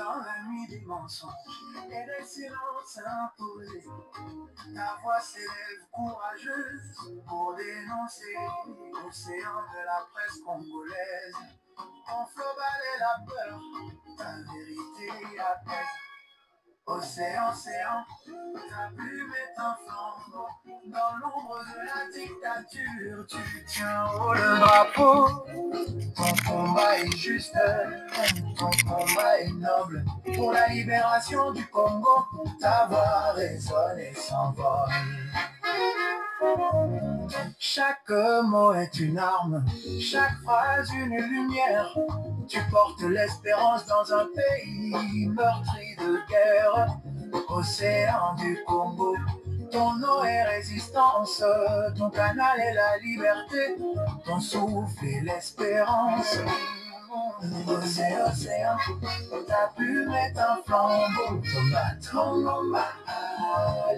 dans la nuit du mensonge et des silences imposés. Ta voix s'élève courageuse pour dénoncer l'océan de la presse congolaise. On flot balaie la peur, ta vérité apaise. Océan, océan, ta plume est un flambeau. Dans l'ombre de la dictature, tu tiens haut le drapeau. Ton combat est juste, ton combat est noble. Pour la libération du Congo, ta voix résonne et s'envole. Chaque mot est une arme, chaque phrase une lumière. Tu portes l'espérance dans un pays meurtri de guerre. Océan du Congo, ton eau est résistance, ton canal est la liberté, ton souffle est l'espérance. Océan, océan, ta plume est un flambeau. Tomba,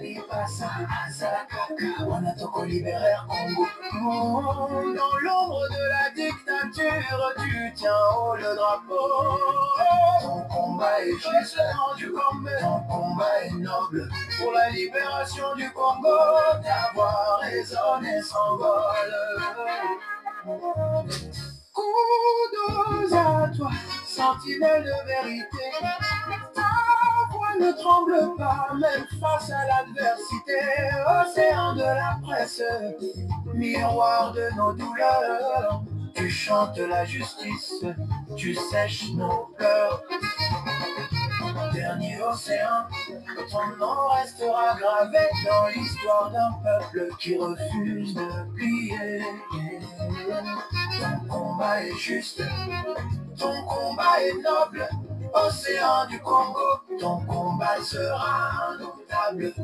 Lipasa, Azakaka, Wanatoko libéraire Congo. Dans l'ombre de la dictature, tu tiens haut le drapeau. Ton combat est juste, ton combat est noble. Pour la libération du Congo, ta voix résonne et s'envole. Kudos à toi, sentinelle de vérité. Ta voix ne tremble pas, même face à l'adversité. Océan de la presse, miroir de nos douleurs. Tu chantes la justice, tu sèches nos pleurs. Dernier océan, ton nom restera gravé dans l'histoire d'un peuple qui refuse de plier. Ton combat est juste, ton combat est noble. Océan du Congo, ton combat sera indoublable.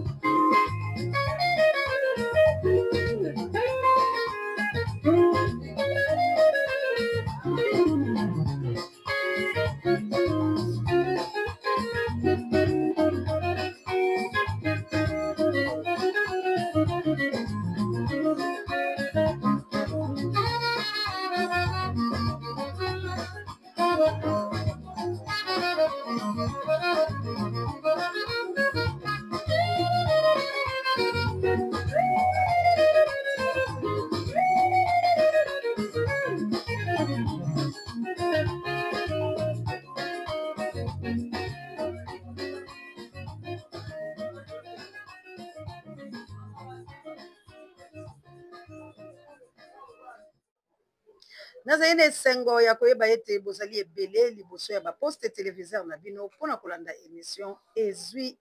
Nazaine sengo ya koyeba ete bozali ebele liboso ya baposte téléviseur na bino mpona kolanda émission ezwi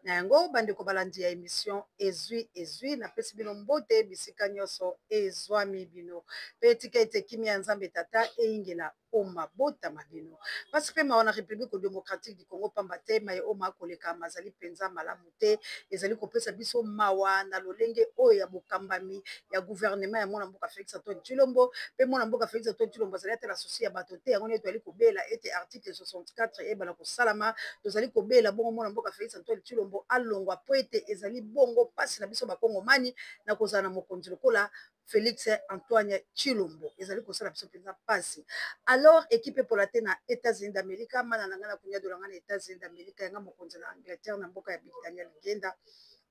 na yango bandeko balandi ya émission ezwi napesi bino mbote bisika nyonso ezwami bino mpe etika ete kimia ya nzambe tata eyingela omabota mabino parce que maona république démocratique du Congo pamba te maye oma koleka mazali penza malamu te ezali kopesa biso mawa na lolenge oyo ya bokambami ya gouvernement ya mwana mboka Félix Antoine Tshilombo pe mwana mboka Félix Antoine Tshilombo azali ata la souci ya bato te yango neti ali kobela ete article 64 ebala kosalama tozali kobela bongo mwana mboka Félix Antoine Tshilombo alongwa po ete ezali bongo pasi na biso bakongomani na kozala na mokonzi lokola Félix Antoine Tshilombo ezali kosala biso penza pasi. Alors équipe pour la na États-Unis d'Amérique mana nanga na kunya dolanga na États-Unis d'Amérique yanga mokonzi na Angleterre na mboka ya Big Daniel Genda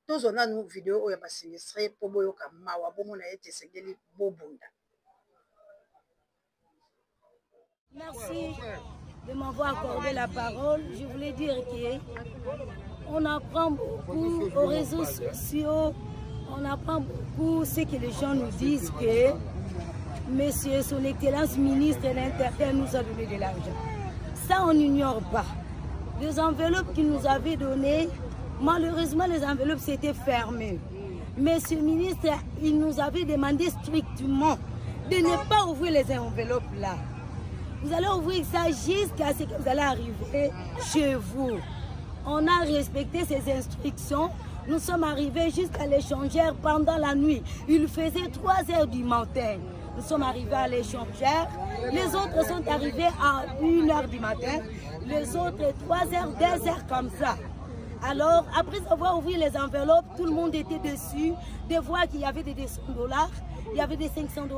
tozona nu vidéo oyo ba sinistre po boyoka mawa bomo na ete segeli bobunda. Merci de m'avoir accordé la parole. Je voulais dire qu'on apprend beaucoup aux réseaux sociaux, on apprend beaucoup ce que les gens nous disent que Monsieur, son Excellence ministre de l'Intérieur nous a donné de l'argent. Ça, on n'ignore pas. Les enveloppes qu'il nous avait données, malheureusement, les enveloppes s'étaient fermées. Monsieur le ministre, il nous avait demandé strictement de ne pas ouvrir les enveloppes là. Vous allez ouvrir ça jusqu'à ce que vous allez arriver chez vous. On a respecté ces instructions. Nous sommes arrivés jusqu'à l'échangeur pendant la nuit. Il faisait 3 heures du matin. Nous sommes arrivés à l'échangeur. Les autres sont arrivés à 1 heure du matin. Les autres 3 heures, 2 heures comme ça. Alors, après avoir ouvert les enveloppes, tout le monde était dessus. De voir qu'il y avait des $200, il y avait des $500,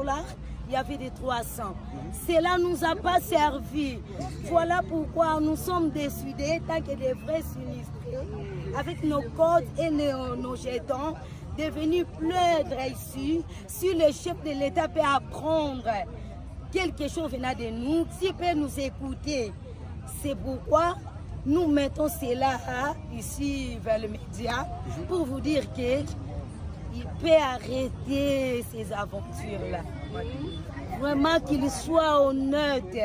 il y avait des 300. Cela ne nous a pas servi. Voilà pourquoi nous sommes décidés, tant que des vrais sinistrés, avec nos codes et nos jetons, de venir plaindre ici, si le chef de l'État peut apprendre quelque chose venant de nous, s'il peut nous écouter. C'est pourquoi nous mettons cela ici vers le média pour vous dire qu'il peut arrêter ces aventures-là. Vraiment qu'il soit honnête,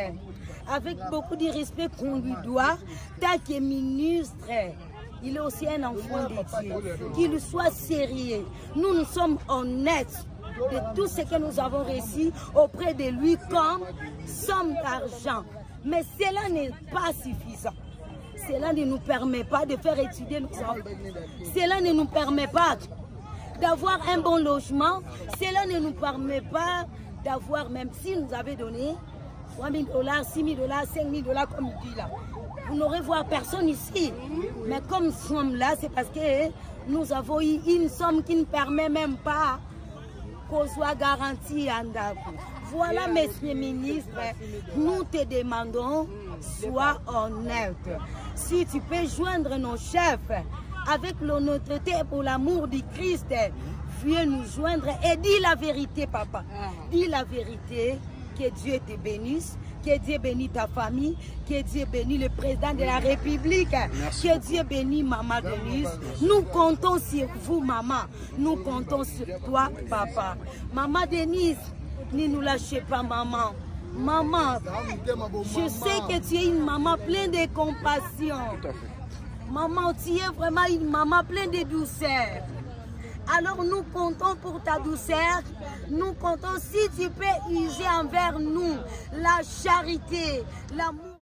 avec beaucoup de respect qu'on lui doit, tant que ministre. Il est aussi un enfant de Dieu. Qu'il soit sérieux. Nous sommes honnêtes de tout ce que nous avons reçu auprès de lui comme somme d'argent. Mais cela n'est pas suffisant. Cela ne nous permet pas de faire étudier nos enfants. Cela ne nous permet pas d'avoir un bon logement. Cela ne nous permet pas d'avoir, même si nous avait donné 3 000 $, 6 000 $, 5 000 $, comme il dit là. Vous n'aurez voir personne ici. Mais comme nous sommes là, c'est parce que nous avons eu une somme qui ne permet même pas qu'on soit garanti en date. Voilà, messieurs ministres, nous te demandons, sois honnête. Si tu peux joindre nos chefs avec l'honnêteté pour l'amour du Christ, viens nous joindre et dis la vérité, papa. Dis la vérité, que Dieu te bénisse. Que Dieu bénisse ta famille, que Dieu bénisse le président de la République, que Dieu bénisse maman Denise. Nous comptons sur vous, maman. Nous comptons sur toi, papa. Maman Denise, ne nous lâchez pas, maman. Maman, je sais que tu es une maman pleine de compassion. Maman, tu es vraiment une maman pleine de douceur. Alors nous comptons pour ta douceur, nous comptons si tu peux user envers nous la charité, l'amour.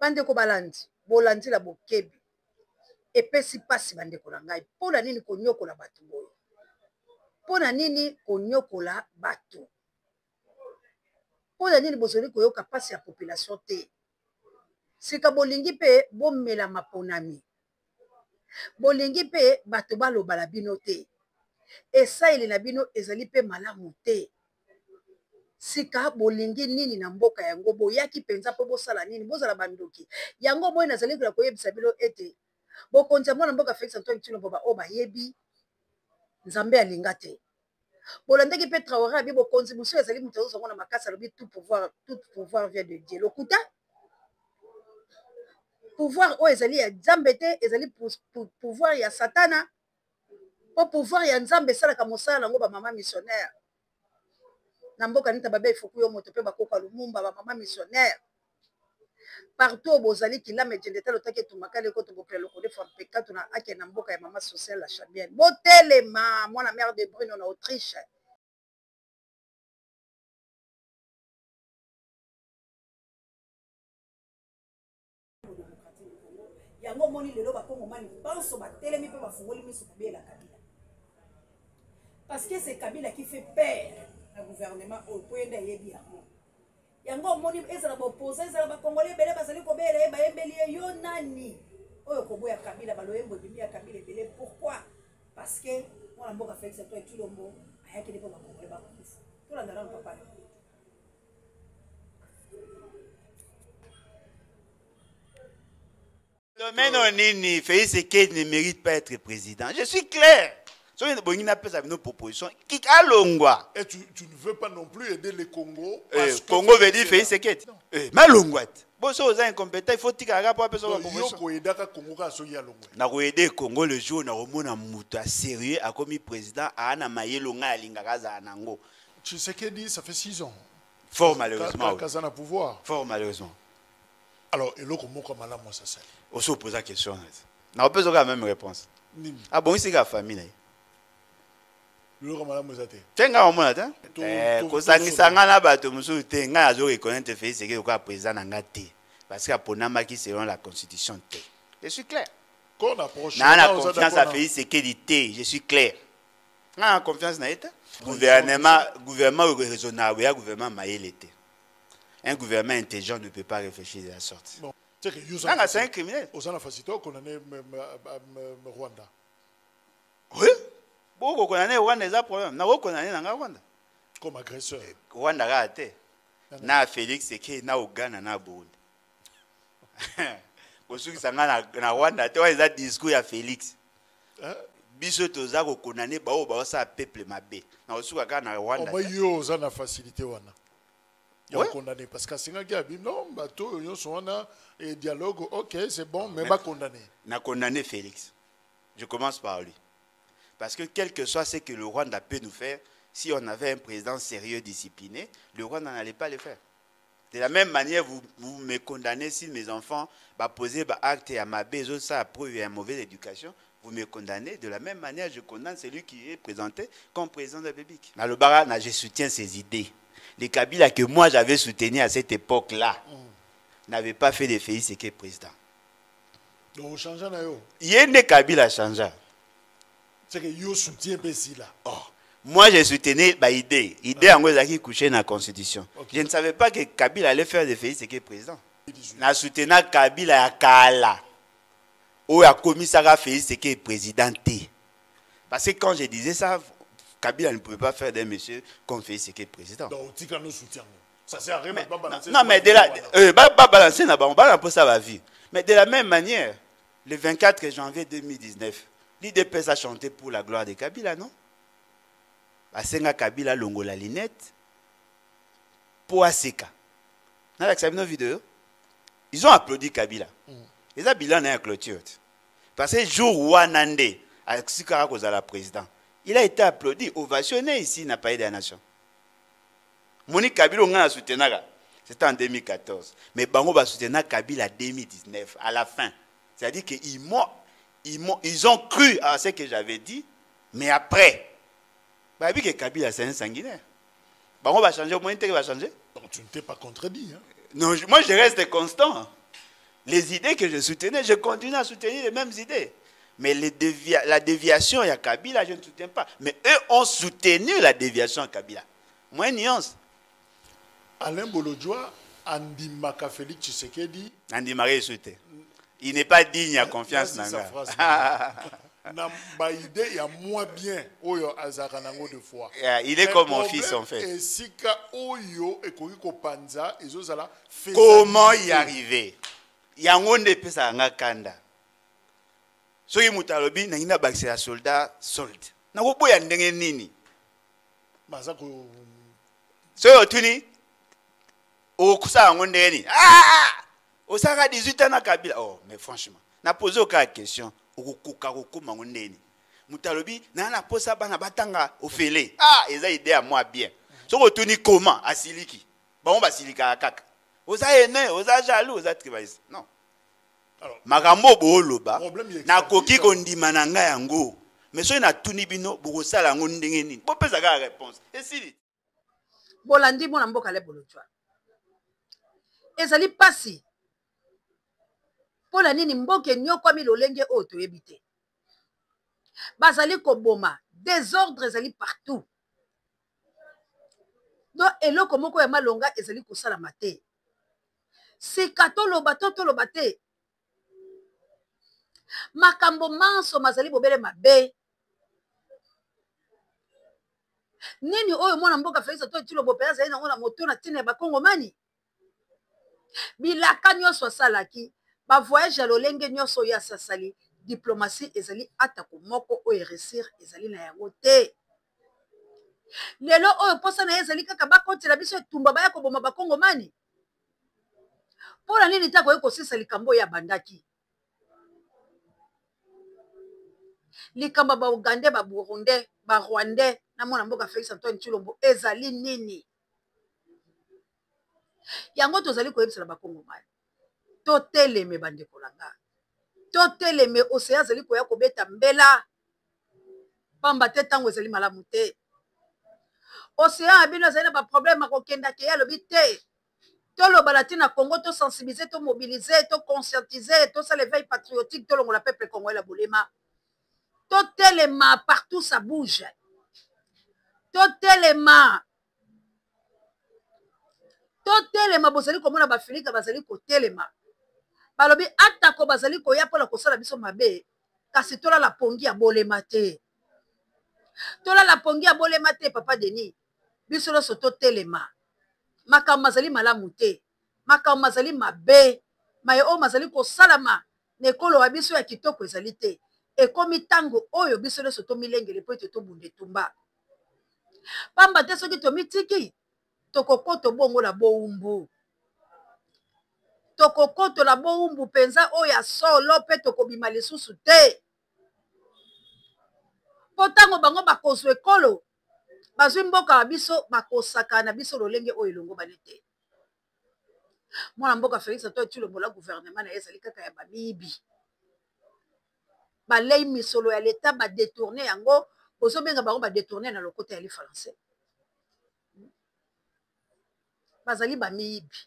Bandeko balandi, bolandi la bokebi. Epesi pasi bandeko na ngai. Pona nini konyokola batu boyo? Pona nini konyokola batu? Pona nini bozoli koyoka pasi ya population te? Sika bolingi pe bomela maponami. Bolingi pe bato baloba la bino te. Esa ili na bino ezali pe malamu te. Sika bolingi nini na mboka yango boyaki penza po bosala nini bozala bandoki. Yango boye nazali kula koyebisa bino ete bokonza mwana mboka Félix Antoine Tshilombo ba oba yebi Nzambe alinga te. Bolandaki pe Traoré abi bokonzi muso ezali muto zongo na makasa lobi tout pouvoir vient de Dieu. Lokuta pouvoir o ezali ya Nzambe te, ezali pouvoir ya Satana. Au pouvoir ya Nzambe salaka mosala nango ba mama missionnaire. Na mboka nita babe ifuku yo moto pe bakoka Lumumba ba mama missionnaire. Partout bozali kilame jendeta lotaki tumakale ko tobopela lokode for pekato na ake na mboka ya mama sociale la Chabienne. Botelema mwana mère de Bruno na Autriche. Yango moni lelo ba kongo mani banso ba telemi pe ba fungoli miso kubela Kabila. Parce que c'est Kabila qui fait peur au gouvernement au point de yebi yango. Yango moni ezala ba opposé ezala ba congolais belé bazali ko bela ba embeli yo nani. Oyo kobo ya Kabila ba loyembo bimi ya Kabila belé pourquoi? Parce que mwana mboka Félix Antoine Tshilombo ayaki ne pas ba congolais ba kufa. Tout la ndala papa. Domaine Onini, Félix Tshisekedi ne mérite pas être président. Je suis clair. Nos propositions. Et tu ne veux pas non plus aider le Congo. Congo veut dire Félix Tshisekedi. Malongwa. Boso aux incompétents, il faut que tu aies aider Congo le jour où on a un sérieux a commis président à Mayelonga à Lingaraza Nango. Tshisekedi, ça fait 6 ans. Fort malheureusement. Pouvoir. Fort malheureusement. Alors, et l'autre mot comme Madame Mossassa. On se pose la question. On peut avoir la même réponse. Ah bon, c'est la famille. L'autre Madame Mossassa. Tiens, on m'a dit. Kosangana bato musu tenga azo reconnaître Félix Tshisekedi comme président ngati. Parce que Ponama qui selon la constitution T. Je suis clair. Qu'on approche. Na confiance à Félix Tshisekedi T. Je suis clair. Na confiance na été. Gouvernement raisonnable, et un gouvernement maïl était. Un gouvernement intelligent ne peut pas réfléchir de la sorte. Bon, c'est un criminel. Au sein facito qu'on a Rwanda. Oui. Bon, qu'on a Rwanda, c'est un problème. N'a pas qu'on a Rwanda. Comme agresseur. Rwanda raté. Na Félix Tshisekedi na Uganda na Burundi. Kosuki sanga na Rwanda te wa discours ya Félix. Biso toza ko condamner ba o ba sa peuple mabe. Na osuka ka na Rwanda. On va yo za na facilité wana. Ya condamner parce que singa kia bi non bato yo so wana et dialogue OK, c'est bon mais pas condamner. Na condamner Félix. Je commence par lui. Parce que quel que soit ce que le Rwanda peut nous faire, si on avait un président sérieux, discipliné, le Rwanda n'allait pas le faire. De la même manière, vous me condamnez si mes enfants posent des actes à ma besoin, ça preuve une mauvaise éducation. Vous me condamnez. De la même manière, je condamne celui qui est présenté comme président de la République. Dans le Bara, je soutiens ses idées. Les Kabila que moi j'avais soutenu à cette époque-là n'avaient pas fait de Félix Tshisekedi président. Donc, changeant na yo. Il y a des Kabila changent. C'est que yo soutient Bessi là. Moi, j'ai soutenu l'idée. L'idée en gros qui couchait dans la Constitution. Je ne savais pas que Kabila allait faire de Félix Tshisekedi président. Je soutenu Kabila à Kala. Où a commis ça Félix Tshisekedi président. Parce que quand je disais ça, Kabila ne pouvait pas faire d'un monsieur comme Félix Tshisekedi président. Donc, tu nous soutiens. Ça sert à rien de pas balancer. Non, mais de la. Pas balancer, on va pas ça va vivre. Mais de la même manière, le 24 janvier 2019, l'IDPS a chanté pour la gloire de Kabila, non? Asenga Kabila longo la linette pour Aseka. Dans la vidéo, ils ont applaudi Kabila. Ils ont bilan dans la clôture. Parce que jour Wanande, avec Sikara Kozala président, il a été applaudi, ovationné ici, n'a pas aidé la nation. Moni Kabila on a soutenu, c'était en 2014. Mais Bango va soutenir Kabila en 2019, à la fin. C'est-à-dire qu'ils ont cru à ce que j'avais dit, mais après, bah, que Kabila c'est un sanguinaire. Bango va changer, au moins il va changer. Donc tu ne t'es pas contredit. Hein? Non, moi je reste constant. Les idées que je soutenais, je continue à soutenir les mêmes idées. Mais la déviation à Kabila, je ne soutiens pas. Mais eux ont soutenu la déviation à Kabila. Moi, une nuance. Alain Bolodjoa, Andi Maka Félix Tshisekedi. Andi Marie soutient. Il n'est pas digne à confiance. Il y a moins bien de fois. Il est comme mon fils en fait. Comment y arriver? Il y a un monde de pesa nga kanda. So yi mutalobi na ngina bakisa soldat sold. Na ko boya ndenge nini? Mazako so otuni o kusa ngonde ni. O saka 18 ans na Kabila. Oh, mais franchement, na poser aucune question. Okukuka kokoma ngonde ni. Mutalobi na posa bana batanga ofele. Eza idée à moi bien. So otuni comment asiliki? Ba on basilika kaka. Oza ene, oza jaloux, oza tribalisme. Non. Alors, makambo booloba na koki kondima na nga yango. Mais so na tuni bino bokosala ngo ndenge nini? Bopesa ka réponse. Esili. Bolandi mona mboka le bolotwa. Ezali pasi. Pola nini mboke nyoko mi lolenge o toyebi te. Bazali koboma, désordre ezali partout. Donc eloko moko ya malonga ezali kosala mate. Sika toloba te. Makambo manso mazali bobele mabe. Nini oyo mwana mboka Félix to tilo bopela zali na ngona moto na tine ba Kongomani. Bilaka nyonso asalaki, ba voyage ya lolenge nyonso ya sasali, diplomatie ezali atako moko oyo réussir ezali na yango te. Lelo oyo posa na ezali kaka ba kotela biso tumba ba ya ko boma ba Kongomani. Pola nini tako yeko sisa likambo ya bandaki. Likamba ba Ugandais, ba Burundais, ba Rwandais, na mwana mboka Félix Antoine Tshilombo ezali nini? Yango tozali koyebisa na ba Kongomani. Toteleme bandeko langa. Toteleme océan ezali koya kobeta mbela. Pamba te tango ezali malamu te. Océan abino ezali na ba problème ko kenda ke ya lobi te. Toloba la tina Congo, to sensibiliser, to mobiliser, to conscientiser, to ça l'éveil patriotique, to le peuple congolais la bolema. To telema partout ça bouge. To telema bozali komona ba Filika bazali ko telema. Balobi atako bazali ko ya pola kosala biso mabe. Kasi tola la pongi ya bolema te. Tola la pongi ya bolema te papa Denis. biso nyonso totelema makambo mazali malamu te makambo mazali mabe maye oyo mazali kosalama na ekolo ya biso ya kitoko ezali te ekomi ntango oyo biso nyonso tomilengele mpo ete tobunda etumba pamba te soki tomitiki tokokota bongo na bowumbu tokokotola bowumbu mpenza oyo ya solo mpe tokobima lisusu te mpo ntango bango bakozwa ekolo bazwi mboka ya biso bakosaka na biso lolenge oyo elongobani te mwana mboka Félix Antoine Tshilombo la gouvernement na ye ezali kaka ya bamiyibi balei misolo ya leta badetourne yango ozobenga bango badetourne na lokota ya li français bazali bamiyibi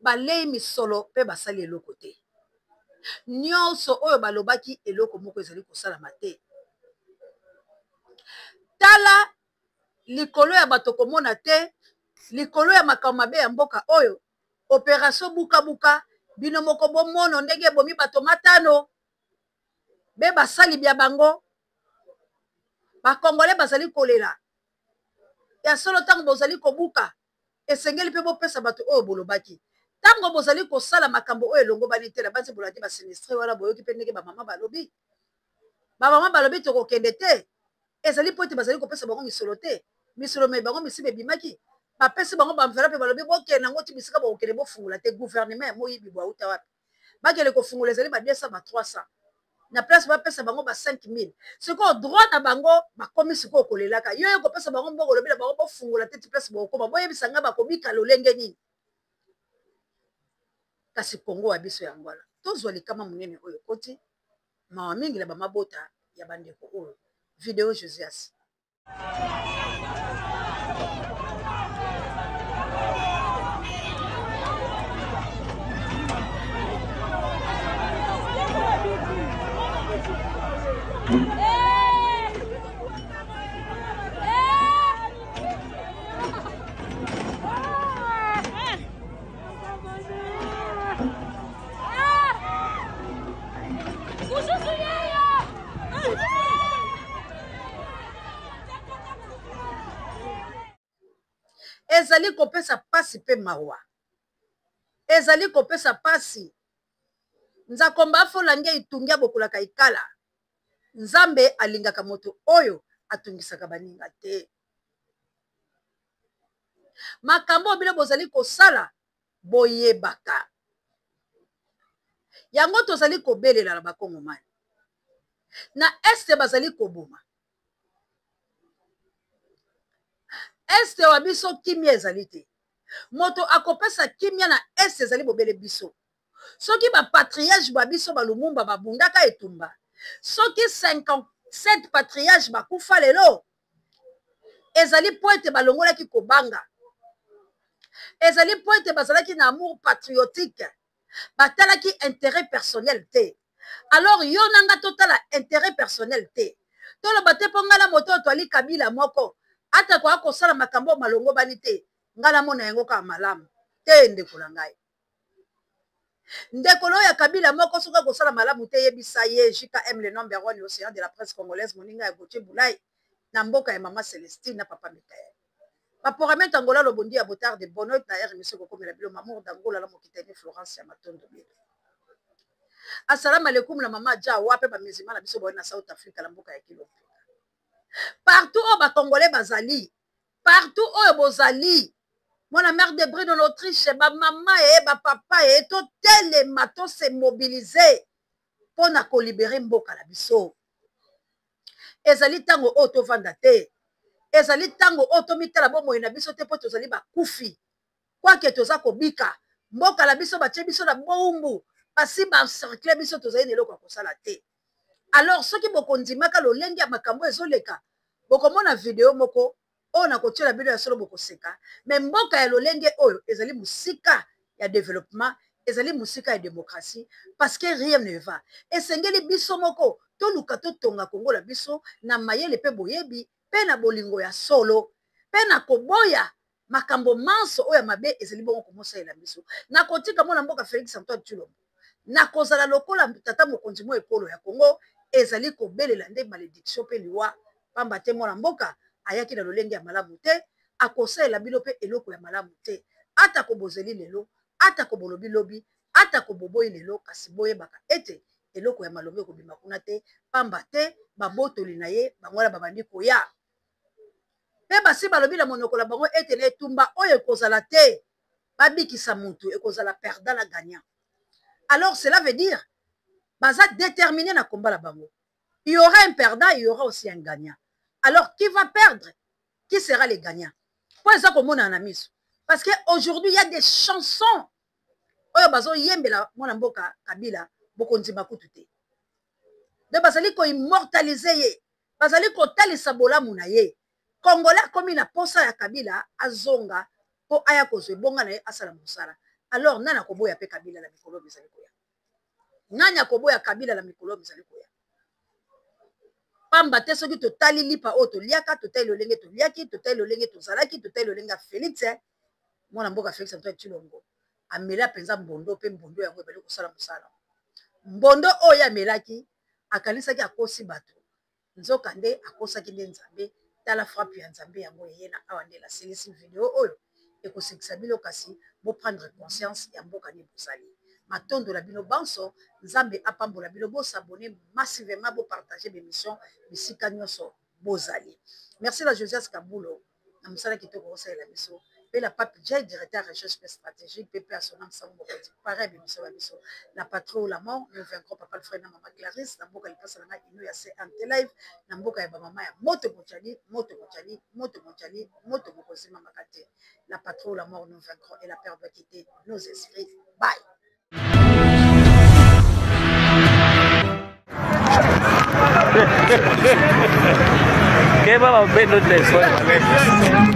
balei misolo mpe basali eloko te nyonso oyo balobaki eloko moko ezali kosalama te tala likolo ya bato komona te likolo ya makambo mabe ya mboka oyo opération bukabuka bino moko bomono ndenge ebomi bato matano be basali bya bango bakongole bazali kolela ya solo ntango bozali kobuka esengeli mpe bopesa bato oyo bolobaki ntango bozali kosala makambo oyo elongobani te na banzi bolandi basinistre wana boyoki mpe ndenge bamama balobi tokokende te ezali mpo ete bazali kopesa bango misolo te misolo me bango misibe ebimaki bapesi bango bamvela mpe balobi bokende yango ti bisika bokokende bofungula te gouvernement ya moyibi bwauta wapi bakende kofungula ezali ba 200 ba 300 na place bapesa bango ba 5000 sikoyo droit na bango bakomi sikoyo kolelaka yo yo kopesa bango mbongo olobi na bango bofungula te ti place bokoma boyebisa nga bakobika lolenge nini kasi kongo ya biso yango wana tozwa likama monene oyo koti mawa mingi na bamabota ya bandeko oyo video Josias ezali kopesa pasi pe mawa ezali kopesa pasi nzakomba afolange itungi abokolaka ikala nzambe alingaka moto oyo atungisaka baninga te makambo bino bozali kosala boyebaka yango tozali kobelela na bakongomani na este bazali koboma este wa biso kimia ezali te moto akopesa kimia na este ezali bobele biso soki bapatriage ba biso balumumba babundaka etumba soki 57 patriage bakufa lelo ezali po ete balongolaki kobanga ezali po ete bazalaki na amour patriotique batalaki intérêt personnel te alors yo nanga totala intérêt personnel te toloba te mpo ngala moto oyo toali kabila moko ata kwa kosala makambo malongo bani te ngala mona yango kaka malamu te ndeko na ngai ndeko ya kabila moko soka kosala malamu te yebisa ye JKM le number 1 océan de la presse congolaise moninga ya Gauthier Boulay na mboka ya mama Celestine na papa Mikael baporamete angola lobondi ya botard de bonoit na r monsieur kokomela bilo mamour d'angola la mokitani Florence ya matondo bilo assalamu alaikum na mama ja wape ba mizima na biso boye na South Africa na mboka ya kilo partout au Congolais bazali partout au bozali mon mère de Brie en Autriche ba maman et ba papa et tout tel mato se mobiliser pour na ko libérer mboka la biso ezali tango auto vanda te ezali tango auto mitala bomo na biso te po tozali ba kufi kwa ke toza kobika mboka la biso ba tie biso na bombu pasi ba cercle biso tozali neloko kosala te alors soki bokondimaka lolenge ya makambo ezoleka bokomona video moko oyo nakotiela bino ya solo bokoseka me mboka ya lolenge oyo ezali musika ya développement ezali musika ya démocratie parce que rien ne va esengeli biso moko toluka totonga kongo la biso na mayele mpe boyebi mpe na bolingo ya solo mpe na koboya makambo manso oyo ya mabe ezali bongo komosalela biso nakotika mwana mboka Félix Antoine Tshilombo nakozala lokola tata mokonzi mo ekolo ya kongo ezali kobelela nde malédiction mpe liwa pamba te mwana mboka ayaki na lolenge ya malamu te akosalela bino mpe eloko ya malamu te ata kobozeli lelo ata kobolobi lobi ata koboboyi lelo kasi boyebaka ete eloko ya malobi ekobima kuna te pamba te babotoli na ye bango wana babandi koya mpe basi balobi na monoko na bango ete na etumba oyo ekozala te babikisa mutu ekozala perdant na gagnant alors cela veut dire baza déterminé na combat na bango il y aura un perdant il y aura aussi un gagnant alors qui va perdre qui sera le gagnant po eza komona na miso parce que aujourd'hui il y a des chansons oyo bazoyembela mwana mboka Kabila bokondima kutu te nde bazali koimmortalize ye bazali kotalisa bolamu na ye congolais akomi na posa ya Kabila azonga mpo aya kozwa ebonga na ye asala mosala alors nani akoboya mpe Kabila na mikolo ezali koya nani akoboya Kabila na mikolo ezali koya pamba te soki totali lipa oyo toliaka totali lolenge toliaki totali lolenge tozalaki totali lolenge ya Félix mwana mboka Félix Antoine Tshilombo amela mpenza mbondo mpe mbondo yango ebali kosala mosala mbondo oyo amelaki akanisaki akosi bato nzoka nde akosaki nde nzambe tala frappe ya nzambe yango eye na awa nde nasilisi video oyo ekosekisa bino kasi boprendre conscience ya mboka nde bozali matondo na bino banso nzambe apambola bino bosabone massivement bopartage bémission bisika nyonso bozali merci la Josias Kabulo na mosala kitoko osalela biso mpe la pape J directeur recherche stratégique pepe à son âme sango mokoti pareil bémission ba biso la patrie ou la mort nous vaincrons papa le frère na mama Clarisse na mboka lipasa na ino ya se ante live na mboka ya bamama ya moto mochali moto mochali moto mochali moto mokozima makate la patrie ou la mort nous vaincrons et la peur doit quitter nos esprits bye. ¿Qué va a ver? No te